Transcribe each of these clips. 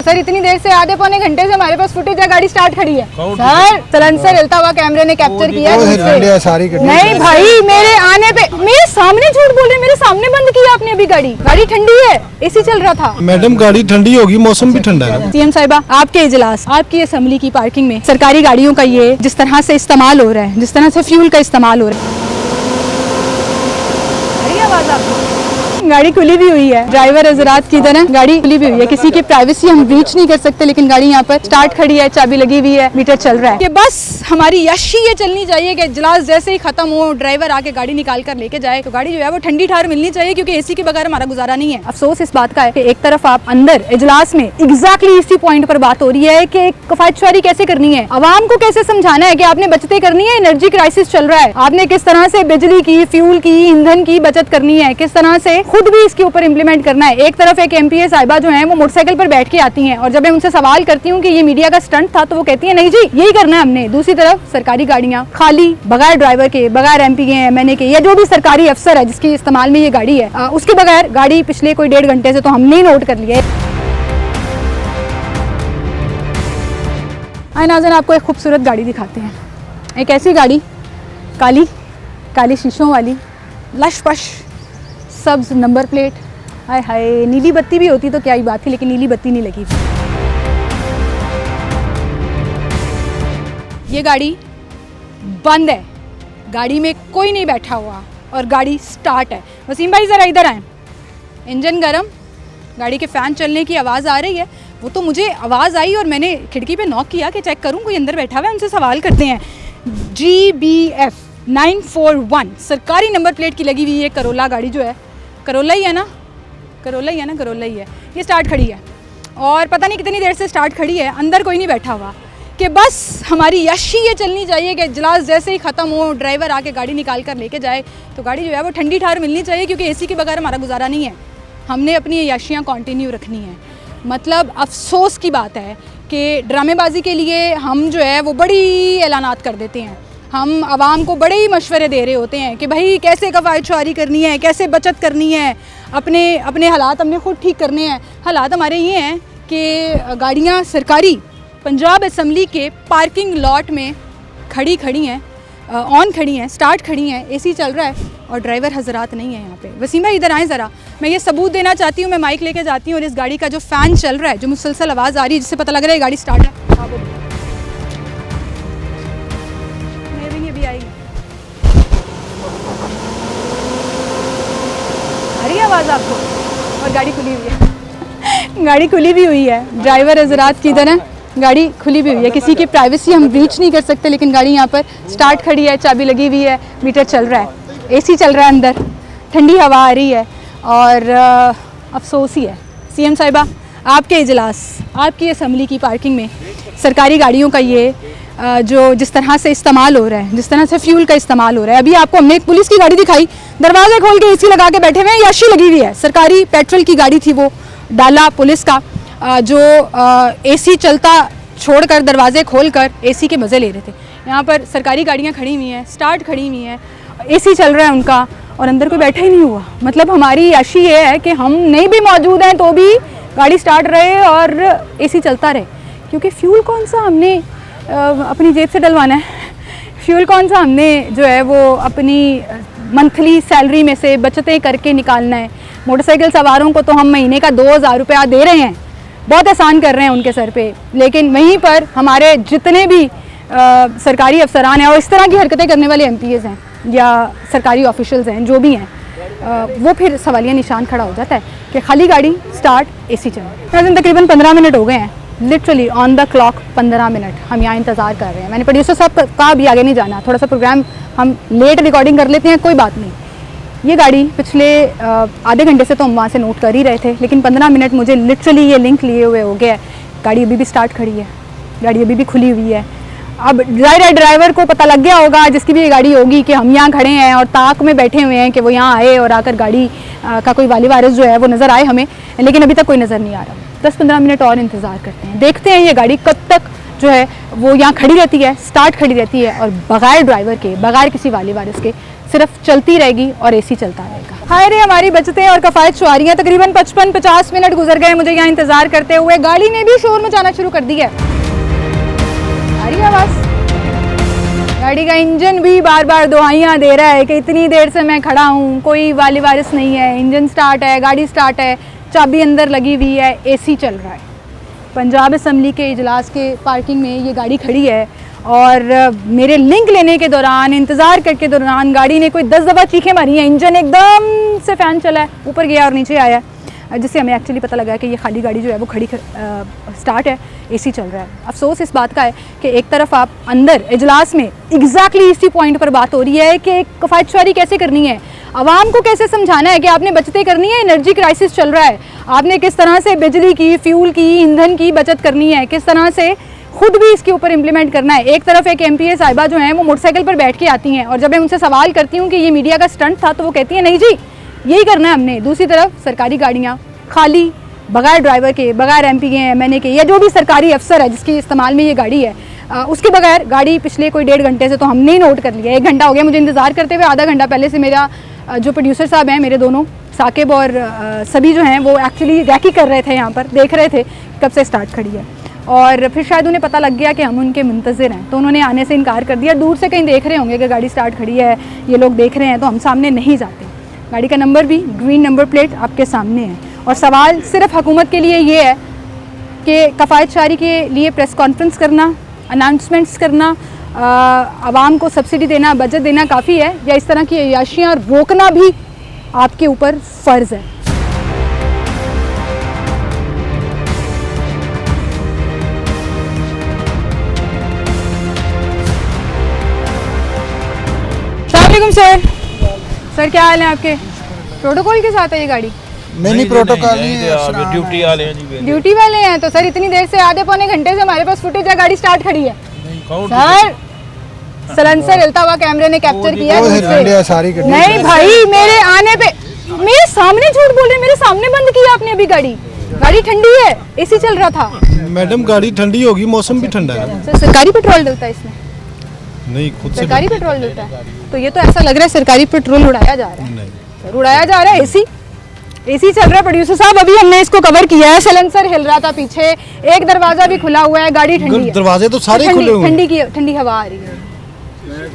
Sir इतनी देर से आधे पौने घंटे से हमारे पास फुटेज है, गाड़ी स्टार्ट खड़ी है सर, सलेंसर हिलता हुआ कैमरे ने कैप्चर किया है। नहीं भाई मेरे आने पे मेरे सामने झूठ बोल रहे, मेरे सामने बंद किया आपने अभी गाड़ी। गाड़ी ठंडी है, एसी चल रहा था। मैडम गाड़ी ठंडी होगी, मौसम भी ठंडा है। सीएम साहिबा आपके इजलास, आपकी असेंबली की पार्किंग में सरकारी गाड़ियों का ये जिस तरह से इस्तेमाल हो रहा है, जिस तरह से फ्यूल का इस्तेमाल हो रहा है। आवाज आपको गाड़ी खुली भी हुई है, ड्राइवर हजरात की तरह गाड़ी खुली भी हुई है, किसी की प्राइवेसी हम ब्रीच नहीं कर सकते, लेकिन गाड़ी यहाँ पर स्टार्ट खड़ी है, चाबी लगी हुई है, मीटर चल रहा है। कि बस हमारी यशी ये चलनी चाहिए कि इजलास जैसे ही खत्म हो, ड्राइवर आके गाड़ी निकाल कर लेके जाए, तो गाड़ी जो है वो ठंडी ठार मिलनी चाहिए, क्योंकि एसी के बगैर हमारा गुजारा नहीं है। अफसोस इस बात का है कि एक तरफ आप अंदर इजलास में एग्जैक्टली इसी पॉइंट पर बात हो रही है कि किफायतशुमारी कैसे करनी है, आवाम को कैसे समझाना है कि आपने बचतें करनी है, एनर्जी क्राइसिस चल रहा है, आपने किस तरह से बिजली की, फ्यूल की, ईंधन की बचत करनी है, किस तरह से खुद भी इसके ऊपर इम्प्लीमेंट करना है। एक तरफ एक एमपीए साहिबा जो है वो मोटरसाइकिल पर बैठ के आती हैं, और जब मैं उनसे सवाल करती हूँ कि ये मीडिया का स्टंट था, तो वो कहती है नहीं जी यही करना है हमने। दूसरी तरफ सरकारी गाड़ियाँ खाली, बगैर ड्राइवर के, बगैर एमपीए एमएनए के, या जो भी सरकारी अफसर है जिसके इस्तेमाल में ये गाड़ी है, उसके बगैर गाड़ी पिछले कोई 1.5 घंटे से तो हमने ही नोट कर लिया है। आए नाज़रीन, आपको एक खूबसूरत गाड़ी दिखाते हैं। एक ऐसी गाड़ी, काली काली शीशों वाली, लश पश सब्ज नंबर प्लेट, हाय हाय, नीली बत्ती भी होती तो क्या ही बात थी, लेकिन नीली बत्ती नहीं लगी। ये गाड़ी बंद है, गाड़ी में कोई नहीं बैठा हुआ और गाड़ी स्टार्ट है। वसीम भाई ज़रा इधर आए। इंजन गरम, गाड़ी के फ़ैन चलने की आवाज़ आ रही है। वो तो मुझे आवाज़ आई और मैंने खिड़की पे नॉक किया कि चेक करूँ कोई अंदर बैठा हुआ है, उनसे सवाल करते हैं। GBF 941 सरकारी नंबर प्लेट की लगी हुई ये करोला गाड़ी जो है, करोला ही है ना, करोला ही है ना, करोला ही है। ये स्टार्ट खड़ी है और पता नहीं कितनी देर से स्टार्ट खड़ी है, अंदर कोई नहीं बैठा हुआ। कि बस हमारी यशी ये चलनी चाहिए कि इजलास जैसे ही ख़त्म हो, ड्राइवर आके गाड़ी निकाल कर लेके जाए, तो गाड़ी जो है वो ठंडी ठार मिलनी चाहिए, क्योंकि एसी के बगैर हमारा गुजारा नहीं है। हमने अपनी यशियाँ कंटिन्यू रखनी है। मतलब अफसोस की बात है कि ड्रामेबाजी के लिए हम जो है वो बड़ी ऐलानात कर देते हैं, हम आवाम को बड़े ही मशवरे दे रहे होते हैं कि भाई कैसे कफ़ायतशुमारी करनी है, कैसे बचत करनी है, अपने हालात हमने खुद ठीक करने हैं। हालात हमारे ये हैं कि गाड़ियाँ सरकारी पंजाब असम्बली के पार्किंग लॉट में खड़ी हैं, ऑन खड़ी हैं, स्टार्ट खड़ी हैं, एसी चल रहा है और ड्राइवर हजरात नहीं है यहाँ पे। वसीम भाई इधर आएँ ज़रा, मैं ये सबूत देना चाहती हूँ। मैं माइक लेके जाती हूँ और इस गाड़ी का जो फ़ैन चल रहा है, जो मुसलसल आवाज़ आ रही है, जिससे पता लग रहा है गाड़ी स्टार्ट है। आ रही है आवाज़ आपको? और गाड़ी खुली हुई है गाड़ी खुली भी हुई है, ड्राइवर हजरात की तरह गाड़ी खुली भी हुई है। किसी की प्राइवेसी हम ब्रीच नहीं कर सकते, लेकिन गाड़ी यहाँ पर स्टार्ट खड़ी है, चाबी लगी हुई है, मीटर चल रहा है, एसी चल रहा है, अंदर ठंडी हवा आ रही है। और अफसोस ही है सीएम साहिबा, आपके इजलास, आपकी असेंबली की पार्किंग में सरकारी गाड़ियों का ये जो जिस तरह से इस्तेमाल हो रहा है, जिस तरह से फ्यूल का इस्तेमाल हो रहा है। अभी आपको हमने एक पुलिस की गाड़ी दिखाई, दरवाजे खोल के एसी लगा के बैठे हुए हैं, यशी लगी हुई है। सरकारी पेट्रोल की गाड़ी थी वो, डाला पुलिस का, जो एसी चलता छोड़कर दरवाजे खोलकर एसी के मज़े ले रहे थे। यहाँ पर सरकारी गाड़ियाँ खड़ी हुई हैं, स्टार्ट खड़ी हुई हैं, एसी चल रहा है उनका, और अंदर कोई बैठा ही नहीं हुआ। मतलब हमारी यशी ये है कि हम नहीं भी मौजूद हैं तो भी गाड़ी स्टार्ट रहे और एसी चलता रहे, क्योंकि फ्यूल कौन सा हमने अपनी जेब से डलवाना है, फ्यूल कौन सा हमने जो है वो अपनी मंथली सैलरी में से बचतें करके निकालना है। मोटरसाइकिल सवारों को तो हम महीने का 2000 रुपया दे रहे हैं, बहुत आसान कर रहे हैं उनके सर पे, लेकिन वहीं पर हमारे जितने भी सरकारी अफसरान हैं और इस तरह की हरकतें करने वाले एमपीएस हैं या सरकारी ऑफिशियल्स हैं, जो भी हैं, वो फिर सवालिया निशान खड़ा हो जाता है कि खाली गाड़ी स्टार्ट एसी चले। तकरीबन 15 मिनट हो गए हैं, literally on the clock 15 minute हम यहाँ इंतज़ार कर रहे हैं। मैंने प्रोड्यूसर साहब कहा अभी आगे नहीं जाना, थोड़ा सा प्रोग्राम हम लेट रिकॉर्डिंग कर लेते हैं, कोई बात नहीं। ये गाड़ी पिछले आधे घंटे से तो हम वहाँ से नोट कर ही रहे थे, लेकिन 15 मिनट मुझे लिटरली ये लिंक लिए हुए हो गया है। गाड़ी अभी भी स्टार्ट खड़ी है, गाड़ी अभी भी खुली हुई है। अब ड्राइवर को पता लग गया होगा, जिसकी भी ये गाड़ी होगी, कि हम यहाँ खड़े हैं और ताक में बैठे हुए हैं कि वो यहाँ आए और आकर गाड़ी का कोई वाली वारिस जो है वो नज़र आए हमें, लेकिन अभी तक कोई नज़र नहीं आ रहा। 10-15 मिनट और इंतज़ार करते हैं, देखते हैं ये गाड़ी कब तक जो है वो यहाँ खड़ी रहती है, स्टार्ट खड़ी रहती है और बग़ैर ड्राइवर के, बग़ैर किसी वाली वारिस के सिर्फ चलती रहेगी और एसी चलता रहेगा। हाय रे हमारी बचतें और कफ़ायत शुआरियाँ, तकरीबन 55-50 मिनट गुजर गए मुझे यहाँ इंतज़ार करते हुए। गाड़ी ने भी शोर मचाना शुरू कर दिया है। आ रही है आवाज़? गाड़ी का इंजन भी बार बार दुहाइयाँ दे रहा है कि इतनी देर से मैं खड़ा हूँ, कोई वाली वारिस नहीं है। इंजन स्टार्ट है, गाड़ी स्टार्ट है, चाबी अंदर लगी हुई है, एसी चल रहा है। पंजाब असम्बली के इजलास के पार्किंग में ये गाड़ी खड़ी है और मेरे लिंक लेने के दौरान, इंतज़ार करके दौरान गाड़ी ने कोई 10 दफ़ा चीखें मारी हैं। इंजन एकदम से फ़ैन चला है, ऊपर गया और नीचे आया, जिससे हमें एक्चुअली पता लगा कि ये खाली गाड़ी जो है वो खड़ी स्टार्ट है, एसी चल रहा है। अफसोस इस बात का है कि एक तरफ आप अंदर इजलास में एग्जैक्टली इसी पॉइंट पर बात हो रही है कि कफ़ायतशुआरी कैसे करनी है, आवाम को कैसे समझाना है कि आपने बचतें करनी है, एनर्जी क्राइसिस चल रहा है, आपने किस तरह से बिजली की, फ्यूल की, ईंधन की बचत करनी है, किस तरह से खुद भी इसके ऊपर इम्प्लीमेंट करना है। एक तरफ एक MPA साहिबा जो हैं वो मोटरसाइकिल पर बैठ के आती हैं और जब मैं उनसे सवाल करती हूँ कि ये मीडिया का स्टंट था तो वो कहती हैं नहीं जी यही करना है हमने। दूसरी तरफ सरकारी गाड़ियाँ खाली, बगैर ड्राइवर के, बगैर MPA MNA के या जो भी सरकारी अफसर है जिसकी इस्तेमाल में ये गाड़ी है, उसके बगैर गाड़ी पिछले कोई 1.5 घंटे से तो हमने ही नोट कर लिया। 1 घंटा हो गया मुझे इंतज़ार करते हुए। आधा घंटा पहले से मेरा जो प्रोड्यूसर साहब हैं, मेरे दोनों साकिब और सभी जो हैं वो एक्चुअली रैकी कर रहे थे, यहाँ पर देख रहे थे कब से स्टार्ट खड़ी है। और फिर शायद उन्हें पता लग गया कि हम उनके मुंतज़िर हैं तो उन्होंने आने से इनकार कर दिया। दूर से कहीं देख रहे होंगे कि गाड़ी स्टार्ट खड़ी है, ये लोग देख रहे हैं, तो हम सामने नहीं जाते। गाड़ी का नंबर भी ग्रीन नंबर प्लेट आपके सामने है। और सवाल सिर्फ हुकूमत के लिए ये है कि कफ़ायतशारी के लिए प्रेस कॉन्फ्रेंस करना, अनाउंसमेंट्स करना, आवाम को सब्सिडी देना, बजट देना काफ़ी है, या इस तरह की अय्याशियाँ रोकना भी आपके ऊपर फ़र्ज़ है। अस्सलामुअलैकुम सर, क्या हाल है आपके? प्रोटोकॉल के साथ है ये गाड़ी? नहीं प्रोटोकॉल नहीं है, ड्यूटी वाले हैं जी। ड्यूटी वाले हैं तो सर इतनी देर से, आधे पौने घंटे से हमारे पास फुटेज है, गाड़ी स्टार्ट खड़ी है सर। सलेंसर हिलता हुआ कैमरे ने कैप्चर किया है। सारी नहीं भाई, मेरे आने पे मेरे सामने झूठ बोल रहे, मेरे सामने बंद किया आपने अभी गाड़ी। गाड़ी ठंडी है, एसी चल रहा था। मैडम गाड़ी ठंडी होगी, मौसम भी ठंडा है। सर सरकारी पेट्रोल डलता है इसमें? नहीं, खुद से सरकारी पेट्रोल डलता है तो ये तो ऐसा लग रहा है सरकारी पेट्रोल उड़ाया जा रहा है। नहीं, सर उड़ाया जा रहा है। एसी चल रहा है। प्रोड्यूसर साहब अभी हमने इसको कवर किया है, सलेंसर हिल रहा था पीछे, एक दरवाजा भी खुला हुआ है, गाड़ी ठंडी है। दरवाजे तो सारे खुले हुए हैं। ठंडी हवा आ रही है।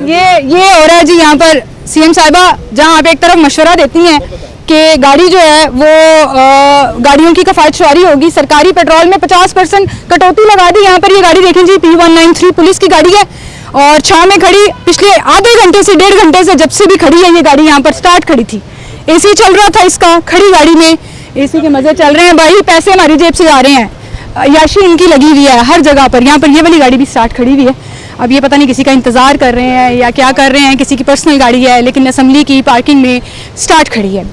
ये हो रहा है जी यहाँ पर CM साहिबा, जहाँ आप एक तरफ मशवरा देती हैं कि गाड़ी जो है वो गाड़ियों की कफ़ायतशुआरी होगी, सरकारी पेट्रोल में 50% कटौती लगा दी। यहाँ पर ये गाड़ी देखें जी, P193 पुलिस की गाड़ी है और छाँव में खड़ी, पिछले आधे घंटे से 1.5 घंटे से जब से भी खड़ी है ये गाड़ी, यहाँ पर स्टार्ट खड़ी थी, एसी चल रहा था इसका, खड़ी गाड़ी में एसी के मज़े चल रहे हैं। भाई पैसे हमारी जेब से जा रहे हैं, याशी इनकी लगी हुई है हर जगह पर। यहाँ पर ये वाली गाड़ी भी स्टार्ट खड़ी हुई है। अब ये पता नहीं किसी का इंतज़ार कर रहे हैं या क्या कर रहे हैं, किसी की पर्सनल गाड़ी है, लेकिन असम्बली की पार्किंग में स्टार्ट खड़ी है।